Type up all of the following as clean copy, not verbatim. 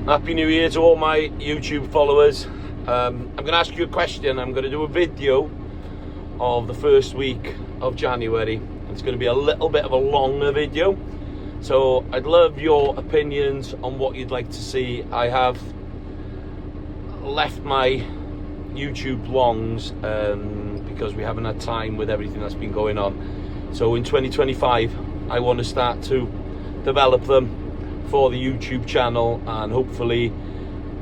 Happy New Year to all my YouTube followers. I'm going to ask you a question. I'm going to do a video of the first week of January. It's going to be a little bit of a longer video, so I'd love your opinions on what you'd like to see. I have left my YouTube longs because we haven't had time with everything that's been going on. So in 2025 I want to start to develop them for the YouTube channel and hopefully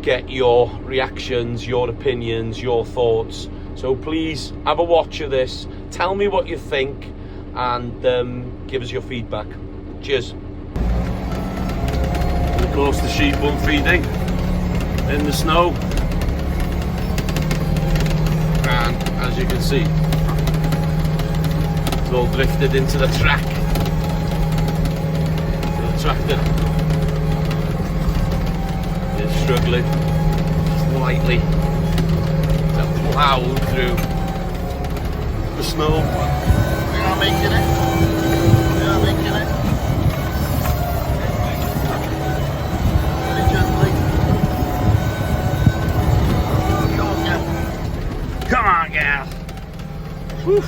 get your reactions, your opinions, your thoughts. So please have a watch of this, tell me what you think, and give us your feedback. Cheers. Of course the sheep won't feeding in the snow, and as you can see it's all drifted into the track. So the tractor is struggling slightly to plough through the snow. We are making it. We are making it. Very gently. Come on, gal. Come on, gal. Whew.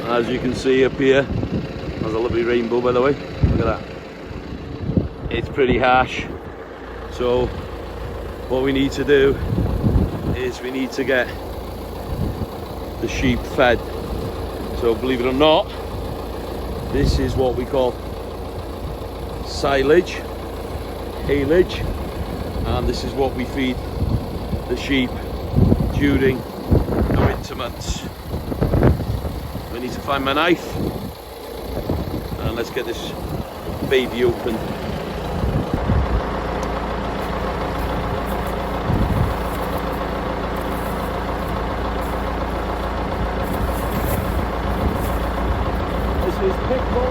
As you can see up here, there's a lovely rainbow, by the way. Look at that. It's pretty harsh. So what we need to do is we need to get the sheep fed. So believe it or not, this is what we call silage, haylage, and this is what we feed the sheep during the winter months. I need to find my knife and let's get this baby open. This is pickle,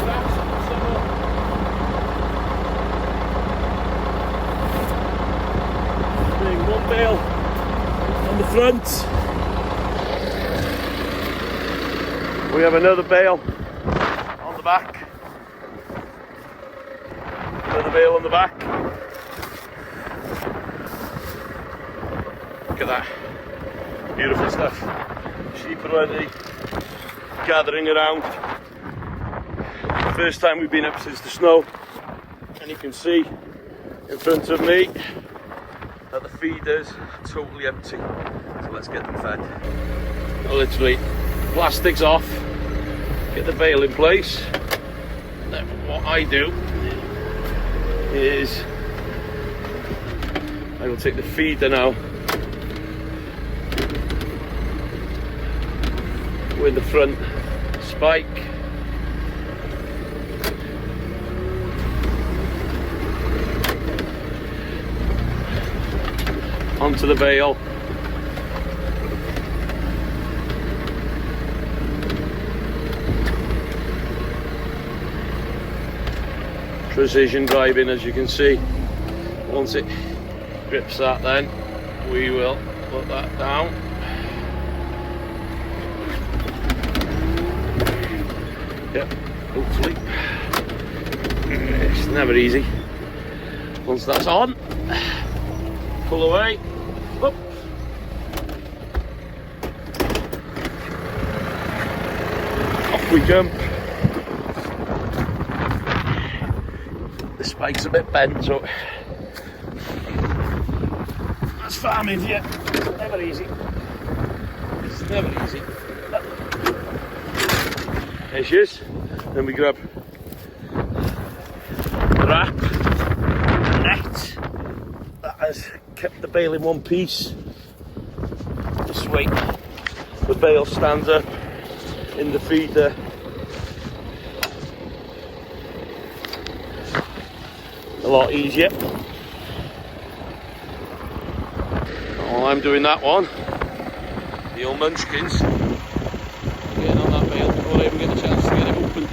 grass, summer. Bring one bale on the front. We have another bale on the back. Another bale on the back. Look at that. Beautiful stuff. Sheep are already gathering around. First time we've been up since the snow. And you can see in front of me that the feeder's totally empty. So let's get them fed. Literally, plastic's off. Get the bale in place. Then what I do is I will take the feeder now with the front spike, onto the bale. Precision driving, as you can see. Once it grips that, then we will put that down. Yep, hopefully. It's never easy. Once that's on, pull away. Whoop. Off we jump. The spike's a bit bent, so that's farming, yeah. It's never easy. It's never easy. There she is. Then we grab the wrap, the net that has kept the bale in one piece. This way, the bale stands up in the feeder. A lot easier. While I'm doing that one, The old munchkins. Getting on that bale before I even get a chance to get it open.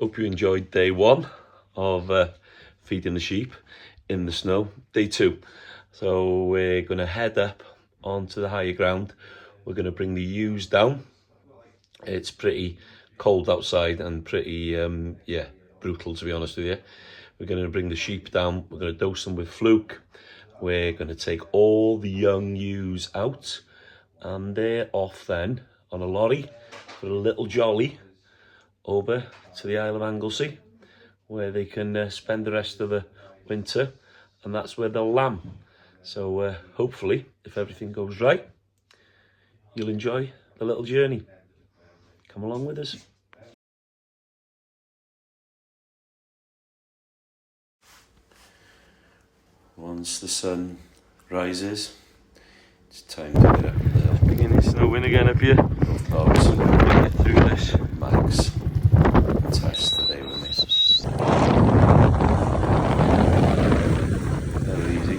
Hope you enjoyed day one of feeding the sheep in the snow. Day two. So we're going to head up onto the higher ground. We're going to bring the ewes down. It's pretty cold outside and pretty, yeah, brutal to be honest with you. We're going to bring the sheep down. We're going to dose them with Fluke. We're going to take all the young ewes out and they're off then on a lorry for a little jolly over to the Isle of Anglesey, where they can spend the rest of the winter, and that's where they'll lamb. So hopefully, if everything goes right, you'll enjoy the little journey. Come along with us. Once the sun rises, it's time to get up there. Beginning snowing again up here. Oh, so we're going to get through this. Max test today with me. Very easy.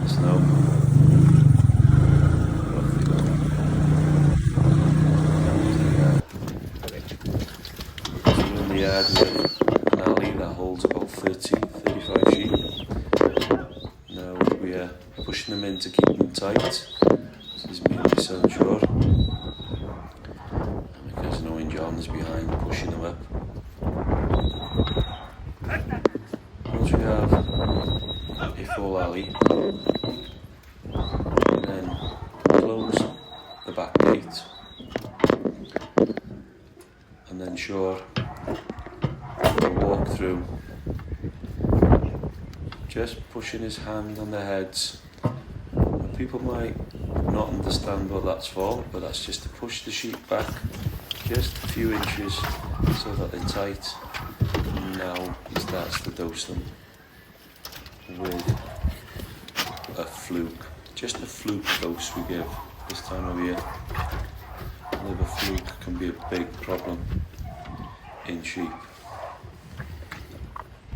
Snow. In the yard with an alley that holds about 35 sheep. Now we are pushing them in to keep them tight. This is me and my son Shore. Because knowing John's behind pushing them up. Once we have a full alley, and then close the back gate, and then Shore will walk through, just pushing his hand on their heads. And people might not understand what that's for, but that's just to push the sheep back just a few inches so that they're tight. And now he starts to dose them with a Fluke. Just a Fluke dose we give this time of year. Liver fluke can be a big problem in sheep.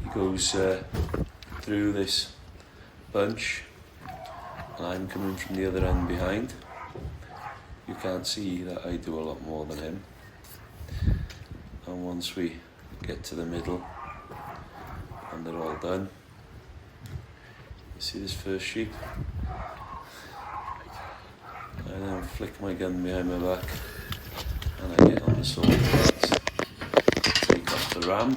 He goes through this bunch, and I'm coming from the other end behind. You can't see that I do a lot more than him. And once we get to the middle and they're all done, you see this first sheep? I then flick my gun behind my back and I get on the sword plate, take off the ram,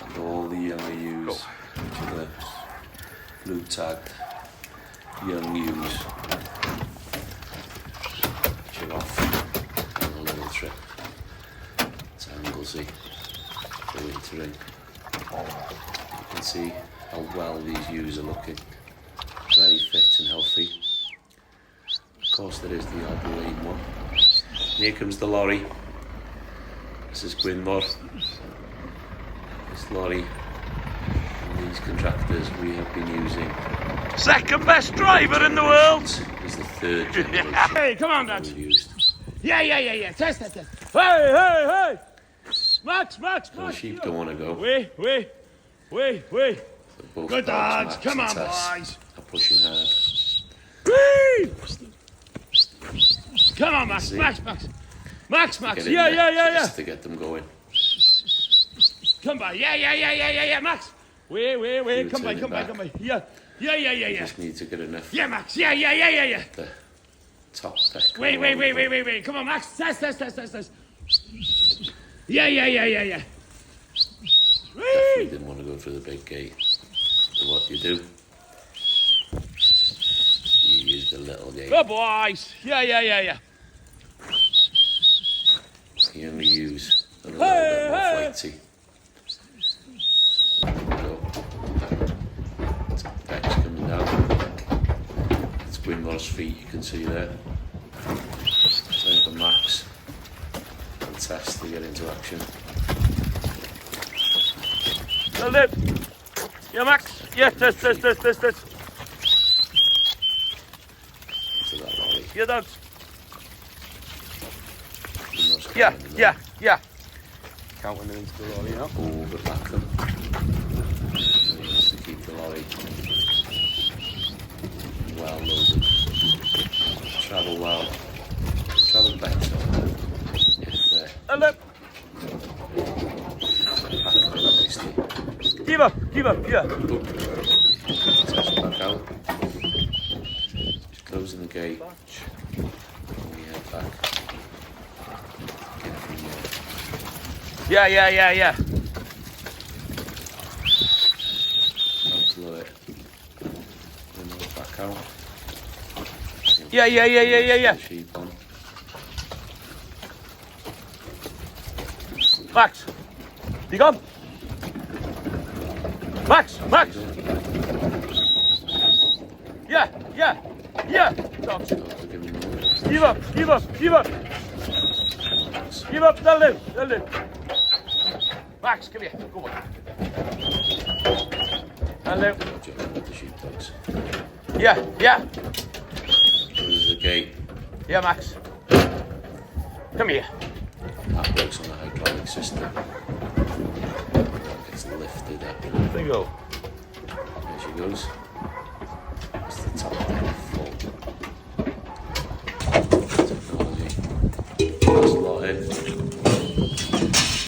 and all the younger ewes, which are the blue tagged young ewes, which are off on a little trip to Anglesey for wintering. You can see how well these ewes are looking, very fit and healthy. Of course there is the odd lame one. Here comes the lorry. This is Gwynfor. This lorry and these contractors we have been using. Second best driver in the world! Is the third generation. Hey, come on, Max. We've used. Yeah. Test. Hey. Max. The sheep don't want to go. Wait. So both Good dogs. Max Come and on, Tess boys. are pushing hard. Whee! Come on, Max. See? Max. Get in Yeah. Just to get them going. Come by. Yeah. Max. Wait. You Come turn by. it back. Yeah. Yeah. Just need to get enough Yeah, Max. Yeah. the top deck. Wait. Come on, Max. Test. Yeah. Definitely didn't want to go through the big gate. So what do? You use the little gate. Good boys. Yeah. You only use a little bit more flighty. There we go. Top deck's coming down. It's Gwynmore's feet, you can see there. Time for Max and Tess to get into action. Hold it. Yeah, Max. Yeah, test. To that lorry. Yeah, dogs. Gwynmore's coming in there. Yeah. Counting them into the lorry, you know. Overlap them. Just to keep the lorry well loaded. Travel well. Travel better if Hold it. packed very nicely. Give up, yeah. Test back out. Just closing the gate. And we head back. Get from there. Yeah. Cancel it. Then we'll back out. Yeah. Sheep on. Max. You gone? Max. Yeah. Dogs. Dogs are giving noise. Give up. Give up, they'll live. Max, come here. Go on. Hello. Roger, with the sheepdogs. Yeah. Closes the gate. Yeah, Max. Come here. That works on the hydraulic system. That gets lifted up. There you go. There she goes.